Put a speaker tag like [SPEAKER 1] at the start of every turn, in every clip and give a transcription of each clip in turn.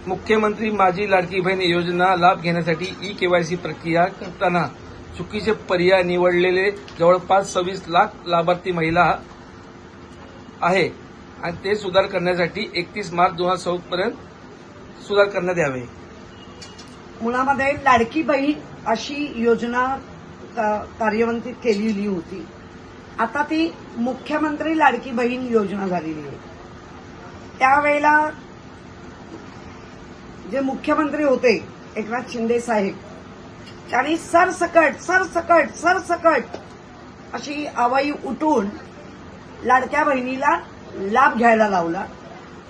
[SPEAKER 1] मुख्यमंत्री माझी लाडकी बहीण योजना लाभ घेण्यासाठी ई-केवायसी प्रक्रिया करताना चुकीचे पर्याय निवडलेले जवळपास 26 लाख लाभार्थी महिला आहे आणि ते सुधार करण्यासाठी 31 मार्च 2014 पर्यंत सुधार करण्यात यावे।
[SPEAKER 2] मुळामध्ये लाडकी बहीण अशी योजना कार्यान्वित केलेली होती। आता ती मुख्यमंत्री लाडकी बहीण योजना झालेली आहे। त्यावेळेला जे मुख्यमंत्री होते एकनाथ शिंदे साहेब त्यांनी सरसकट अशी आवाई उठून लाडक्या बहिणीला लाभ घ्यायला लावला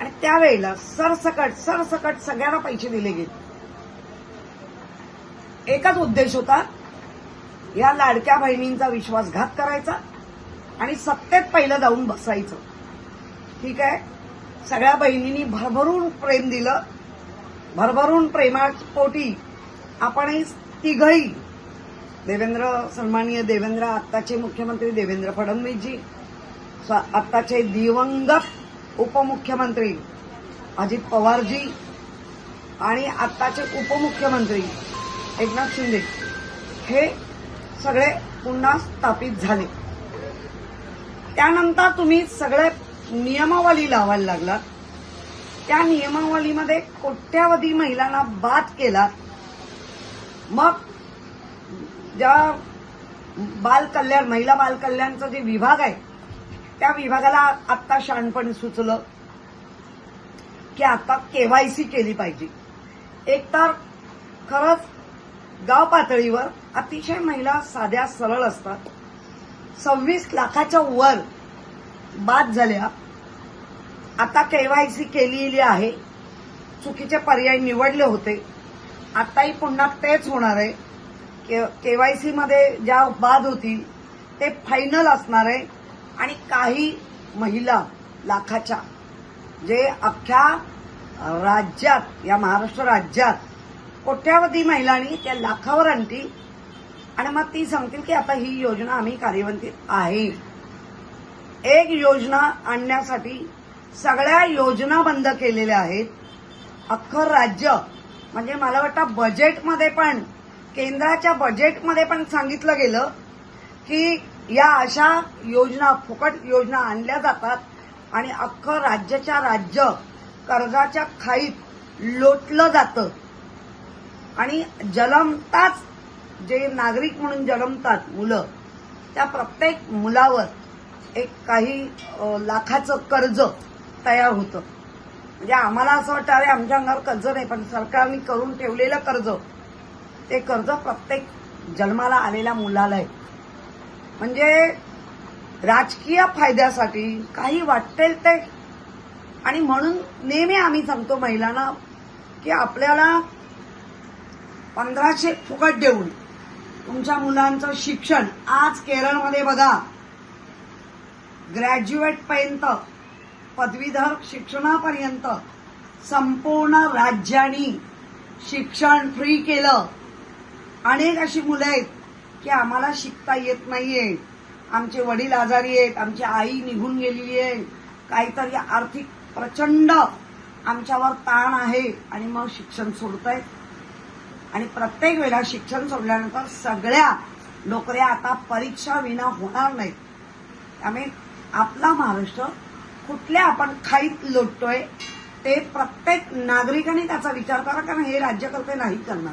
[SPEAKER 2] आणि त्यावेळेला सरसकट सगळ्यांना पैसे दिले गेले। एकच उद्देश होता, या लाडक्या बहिणींचा विश्वासघात करायचा आणि सत्तेत पहिलं जाऊन बसायचं। ठीक आहे, सगळ्या बहिणींनी भरभरून प्रेम दिलं। भरभरून प्रेमापोटी आपणही तिघही सन्माननीय देवेंद्र, आत्ताचे मुख्यमंत्री देवेंद्र फडणवीसजी, आत्ताचे दिवंगत उपमुख्यमंत्री अजित पवारजी आणि आत्ताचे उपमुख्यमंत्री एकनाथ शिंदे हे सगळे पुन्हा स्थापित झाले। त्यानंतर तुम्ही सगळे नियमावली लावायला लागला। त्या नियमावलीमध्ये कोट्यावधी महिलांना बाद केला। मग ज्या महिला बाल कल्याणचा जे विभाग आहे त्या विभागाला आता शहाणपण सुचलं की आता केवायसी केली पाहिजे। एकतर खरंच गाव पातळीवर अतिशय महिला साध्या सरळ असतात। 26 लाखाच्या वर बाद झाल्या। आता केवायसी केलेली आहे। चुकीचे पर्याय निवडले होते, आताही पुन्हा तेच होणार आहे। केवायसी मध्ये ज्या बाद होतील ते फायनल असणार आहे आणि काही महिला लाखाच्या जे अख्ख्या राज्यात, या महाराष्ट्र राज्यात कोट्यावधी महिलांनी त्या लाखावर आणतील आणि मग ती सांगतील की आता ही योजना आम्ही कार्यान्वित आहे। एक योजना आणण्यासाठी सगळ्या योजना बंद केलेल्या आहेत। अख्खं राज्य, म्हणजे मला वाटतं बजेटमध्ये पण, केंद्राच्या बजेटमध्ये पण सांगितलं गेलं की या अशा योजना, फुकट योजना आणल्या जातात आणि अख्खं राज्याच्या राज्य कर्जाच्या खाईत लोटलं जातं आणि जन्मताच जे नागरिक म्हणून जन्मतात मुलं, त्या प्रत्येक मुलावर एक काही लाखाचं कर्ज तयार होतं। म्हणजे आम्हाला असं वाटतं अरे आमच्या अंगावर कर्ज नाही, पण सरकारने करून ठेवलेलं कर्ज, ते कर्ज प्रत्येक जन्माला आलेल्या मुलाला आहे। म्हणजे राजकीय फायद्यासाठी काही वाटेल ते, आणि म्हणून नेहमी आम्ही सांगतो महिलांना की आपल्याला 1500 फुकट देऊन तुमच्या मुलांचं शिक्षण, आज केरळमध्ये बघा ग्रॅज्युएटपर्यंत, पदवीधर शिक्षणापर्यंत संपूर्ण राज्याने शिक्षण फ्री केलं। अनेक अशी मुलं आहेत की आम्हाला शिकता येत नाहीये, आमचे वडील आजारी आहेत, आमची आई निघून गेलेली आहे, काहीतरी आर्थिक प्रचंड आमच्यावर ताण आहे आणि मग शिक्षण सोडतायत। आणि प्रत्येक वेळेला शिक्षण सोडल्यानंतर सगळ्या नोकऱ्या आता परीक्षा विना होणार नाहीत। त्यामुळे आपला महाराष्ट्र कुठल्या आपण खाईत लोटतोय ते प्रत्येक नागरिकाने त्याचा विचार करा, कारण हे राज्यकर्ते नाही करणार।